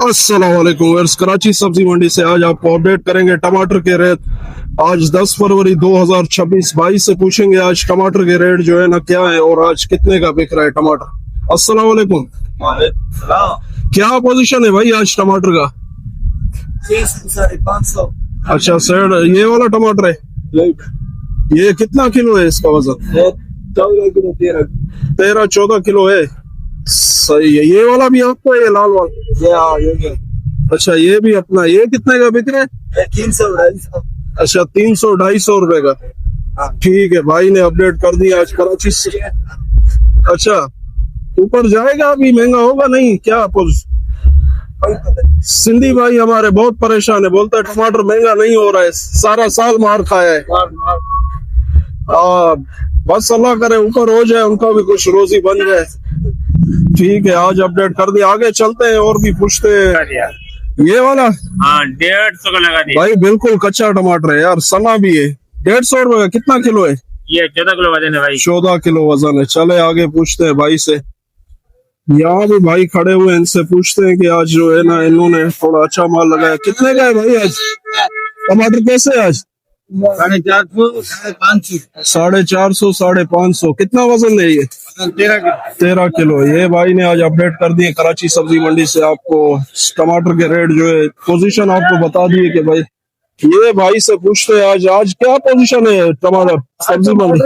अस्सलाम वालेकुम वर्स, कराची सब्जी मंडी से आज आपको अपडेट करेंगे टमाटर के रेट। आज 10 फरवरी 2026 भाई से पूछेंगे आज टमाटर के रेट जो है ना क्या है और आज कितने का बिक रहा है टमाटर। अस्सलाम वालेकुम। क्या पोजीशन है भाई आज टमाटर का? 500। अच्छा सर, ये वाला टमाटर है, ये कितना किलो है इसका वजन? 13-14 किलो है। सही है। ये वाला भी आपको है, ये लाल वाला? अच्छा, ये भी अपना। ये कितने का बिक रहा है? 300-250। अच्छा, 300-250 रुपए का। ठीक है, भाई ने अपडेट कर दिया आज कराची से। अच्छा, ऊपर जाएगा अभी, महंगा होगा नहीं क्या? सिंधी भाई हमारे बहुत परेशान है, बोलता है टमाटर महंगा नहीं हो रहा है, सारा साल मार खाया है। बस अल्लाह करे ऊपर हो जाए, उनका भी कुछ रोजी बन जाए। ठीक है, आज अपडेट कर दिया। आगे चलते हैं और भी पूछते हैं। ये वाला 150 का लगा दिया भाई, बिल्कुल कच्चा टमाटर है यार, सना भी है। 150 रुपए का। कितना किलो है? ये 14 किलो वजन है भाई। 14 किलो वजन है। चले आगे पूछते हैं भाई से। यहाँ भी भाई खड़े हुए, इनसे पूछते हैं कि आज जो है ना इन्होंने थोड़ा अच्छा माल लगाया। कितने का है भाई आज टमाटर? कैसे है आज? 450, 550। 450, 550। कितना वजन है ये? 13 किलो। ये भाई ने आज अपडेट कर दिए कराची सब्जी मंडी से। आपको टमाटर के रेट जो है, पोजीशन आपको बता दिए कि भाई ये भाई से पूछते हैं आज क्या पोजीशन है टमाटर सब्जी मंडी?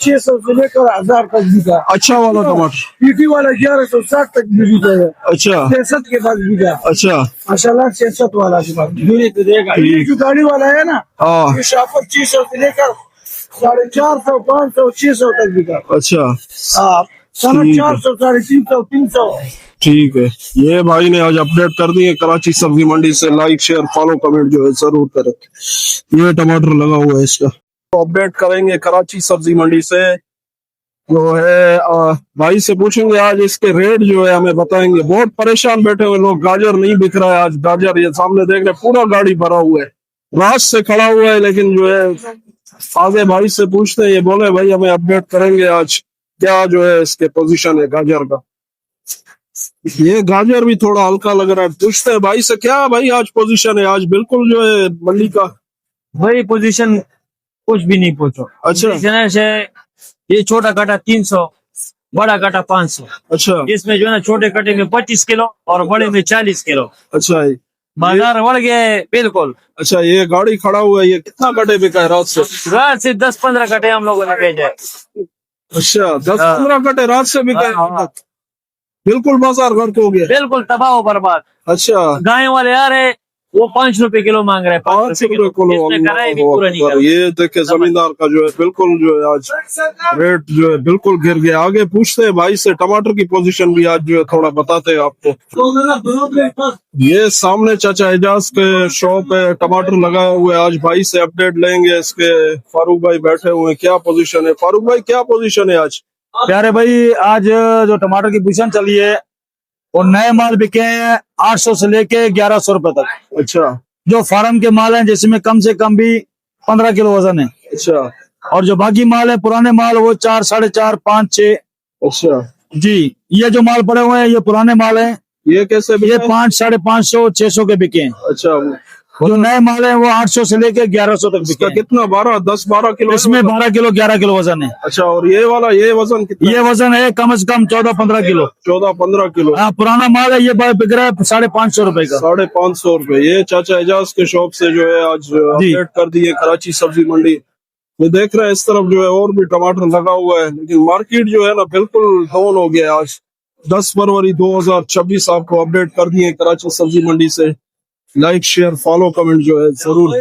600 से लेकर 1000 तक बिका। अच्छा वाला टमाटर? पीटी वाला 1160 तक बिका है। अच्छा 63 के बाद बिका। अच्छा, माशाल्लाह 66 वाला के बाद तो देगा। ये जो गाड़ी वाला है ना, हाँ। ये शापर 600 से लेकर 450, 500, 600 तक बिका। अच्छा, 400, 350, 300। ठीक है। ये भाई ने आज अपडेट कर दिए कराची सब्जी मंडी से। लाइक शेयर फॉलो कमेंट जो है जरूर करें। ये टमाटर लगा हुआ है इसका। तो अपडेट करेंगे कराची सब्जी मंडी से जो है। भाई से पूछेंगे आज इसके रेट जो है, हमें बताएंगे। बहुत परेशान बैठे हुए लोग, गाजर नहीं बिक रहा है आज। गाजर ये सामने देख रहे, पूरा गाड़ी भरा हुआ है, रात से खड़ा हुआ है, लेकिन जो है आगे भाई से पूछते हैं। ये बोले भाई हमें अपडेट करेंगे आज क्या जो है इसके पोजीशन है गाजर का। ये गाजर भी थोड़ा हल्का लग रहा है। पूछते हैं भाई से, क्या भाई आज पोजीशन है आज बिल्कुल जो है मंडी का? भाई पोजीशन कुछ भी नहीं पूछो। अच्छा। पोजीशन से ये छोटा कटा 300, बड़ा कटा 500। अच्छा, इसमें जो है ना छोटे कटे में 25 किलो और बड़े में 40 किलो। अच्छा बाजार बढ़ गया है बिल्कुल। अच्छा, ये गाड़ी खड़ा हुआ है, ये कितना कटे बिका है रात से? रात से 10-15 कटे हम लोगों ने भेजे। अच्छा, 10-15 कटे रात से बिका है। बिल्कुल बाजार गर्क हो गया, बिल्कुल तबाह हो बर्बाद। अच्छा, गाय वाले आ रहे, वो 5 रुपए किलो मांग रहे हैं। 5 रुपए किलो। इसमें कराए भी पूरा नहीं कर। ये देखे जमींदार का जो है बिल्कुल जो है आज रेट जो है बिल्कुल गिर गया। आगे पूछते हैं भाई से, टमाटर की पोजीशन भी आज जो है थोड़ा बताते हैं आपको। ये सामने चाचा एजाज के शॉप है, टमाटर लगाए हुए। आज भाई से अपडेट लेंगे इसके। फारूक भाई बैठे हुए हैं। क्या पोजीशन है फारूक भाई, क्या पोजीशन है आज? प्यारे भाई, आज जो टमाटर की पोजीशन चली है और नए माल बिके हैं 800 से लेके 1100 रुपए तक। अच्छा, जो फार्म के माल हैं जिसमें कम से कम भी 15 किलो वजन है। अच्छा, और जो बाकी माल है पुराने माल, वो 4, 4.5, 5, 6। अच्छा जी, ये जो माल पड़े हुए हैं ये पुराने माल हैं। ये कैसे ये 5, 550, 600 के बिके हैं। अच्छा, जो नए माल है वो 800 से लेके 1100 तक बिके हैं। कितना 10-12 किलो? इसमें 12 किलो 11 किलो वजन है। अच्छा, और ये वाला ये वजन कितना? ये वजन है कम से कम 14-15 किलो। 14-15 किलो। हाँ, पुराना माल है, ये बिक रहा है 550 रुपए का। 550 रुपए। ये चाचा एजाज के शॉप से जो है आज अपडेट कर दिए कराची सब्जी मंडी। ये देख रहे हैं इस तरफ जो है और भी टमाटर लगा हुआ है, लेकिन मार्केट जो है ना बिल्कुल डाउन हो गया। आज 10 फरवरी 2026 आपको अपडेट कर दिए कराची सब्जी मंडी से। लाइक शेयर फॉलो कमेंट जो है जरूर।